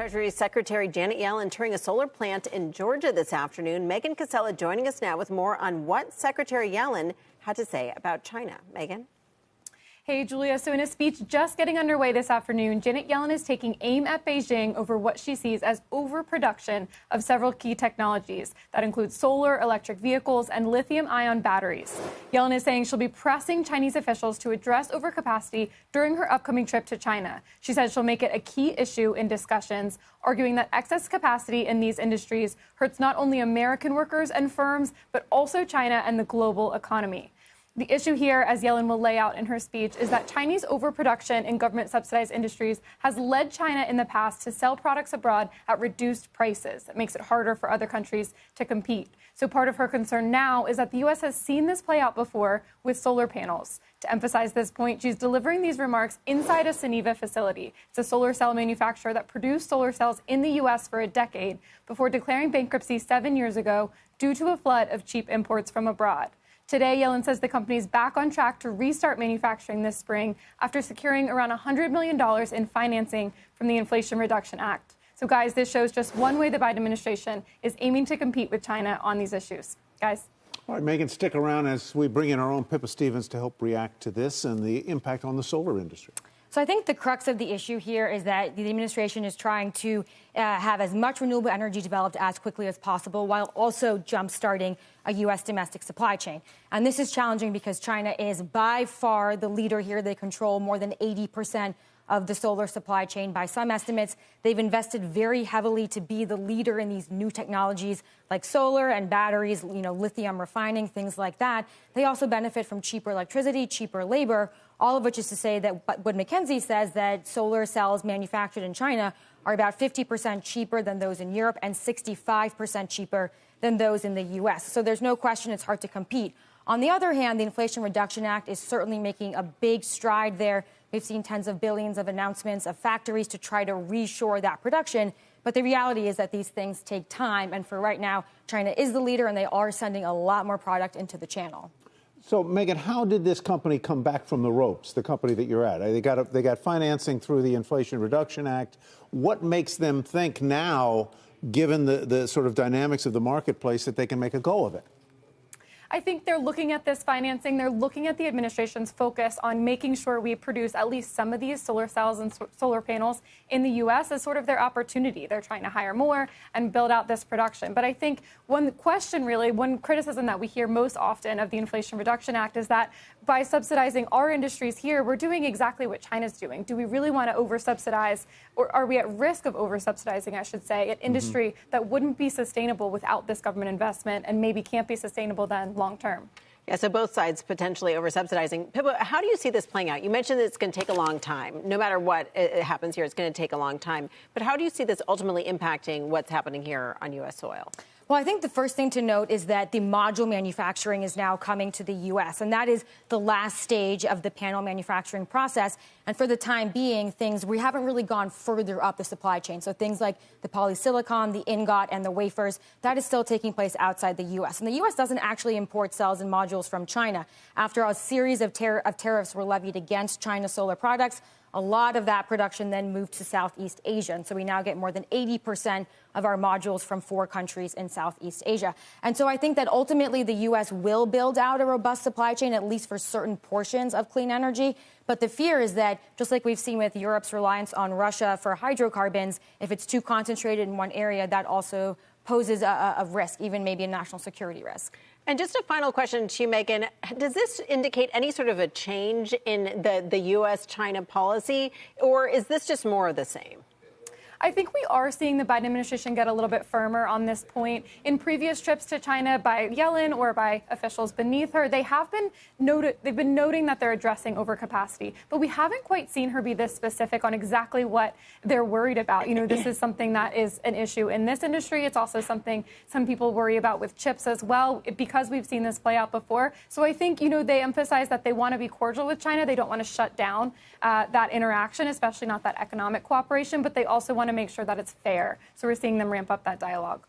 Treasury Secretary Janet Yellen touring a solar plant in Georgia this afternoon. Megan Casella joining us now with more on what Secretary Yellen had to say about China. Megan? Hey, Julia. So in a speech just getting underway this afternoon, Janet Yellen is taking aim at Beijing over what she sees as overproduction of several key technologies. That includes solar, electric vehicles, and lithium-ion batteries. Yellen is saying she'll be pressing Chinese officials to address overcapacity during her upcoming trip to China. She says she'll make it a key issue in discussions, arguing that excess capacity in these industries hurts not only American workers and firms, but also China and the global economy. The issue here, as Yellen will lay out in her speech, is that Chinese overproduction in government-subsidized industries has led China in the past to sell products abroad at reduced prices. It makes it harder for other countries to compete. So part of her concern now is that the U.S. has seen this play out before with solar panels. To emphasize this point, she's delivering these remarks inside a Suniva facility. It's a solar cell manufacturer that produced solar cells in the U.S. for a decade before declaring bankruptcy 7 years ago due to a flood of cheap imports from abroad. Today, Yellen says the company is back on track to restart manufacturing this spring after securing around $100 million in financing from the Inflation Reduction Act. So, guys, this shows just one way the Biden administration is aiming to compete with China on these issues. Guys? All right, Megan, stick around as we bring in our own Pippa Stevens to help react to this and the impact on the solar industry. So I think the crux of the issue here is that the administration is trying to have as much renewable energy developed as quickly as possible while also jump-starting a U.S. domestic supply chain. And this is challenging because China is by far the leader here. They control more than 80% of the solar supply chain. By some estimates, they've invested very heavily to be the leader in these new technologies like solar and batteries, lithium refining, things like that. They also benefit from cheaper electricity, cheaper labor, all of which is to say that what McKinsey says that solar cells manufactured in China are about 50% cheaper than those in Europe and 65% cheaper than those in the U.S. So there's no question it's hard to compete. On the other hand, the Inflation Reduction Act is certainly making a big stride there. We've seen tens of billions of announcements of factories to try to reshore that production. But the reality is that these things take time. And for right now, China is the leader, and they are sending a lot more product into the channel. So, Megan, how did this company come back from the ropes, the company that you're at? They got financing through the Inflation Reduction Act. What makes them think now, given the sort of dynamics of the marketplace, that they can make a go of it? I think they're looking at this financing. They're looking at the administration's focus on making sure we produce at least some of these solar cells and solar panels in the U.S. as sort of their opportunity. They're trying to hire more and build out this production. But I think one criticism that we hear most often of the Inflation Reduction Act is that by subsidizing our industries here, we're doing exactly what China's doing. Do we really want to over-subsidize, or are we at risk of over-subsidizing, I should say, an industry that wouldn't be sustainable without this government investment and maybe can't be sustainable then long term? Yeah, so both sides potentially over-subsidizing. Pippa, how do you see this playing out? You mentioned that it's going to take a long time. No matter what happens here, it's going to take a long time. But how do you see this ultimately impacting what's happening here on U.S. soil? Well, I think the first thing to note is that the module manufacturing is now coming to the U.S., and that is the last stage of the panel manufacturing process. And for the time being, we haven't really gone further up the supply chain. So things like the polysilicon, the ingot, and the wafers, that is still taking place outside the U.S. And the U.S. doesn't actually import cells and modules from China. After a series of tariffs were levied against China's solar products, a lot of that production then moved to Southeast Asia. And so we now get more than 80% of our modules from 4 countries in Southeast Asia. And so I think that ultimately the U.S. will build out a robust supply chain, at least for certain portions of clean energy. But the fear is that, just like we've seen with Europe's reliance on Russia for hydrocarbons, if it's too concentrated in one area, that also poses a risk, even maybe a national security risk. And just a final question to you, Megan. Does this indicate any sort of a change in the U.S.-China policy, or is this just more of the same? I think we are seeing the Biden administration get a little bit firmer on this point. In previous trips to China by Yellen or by officials beneath her, they've been noting that they're addressing overcapacity. But we haven't quite seen her be this specific on exactly what they're worried about. This is something that is an issue in this industry. It's also something some people worry about with chips as well, because we've seen this play out before. So I think, they emphasize that they want to be cordial with China. They don't want to shut down that interaction, especially not that economic cooperation, but they also want to make sure that it's fair. So we're seeing them ramp up that dialogue.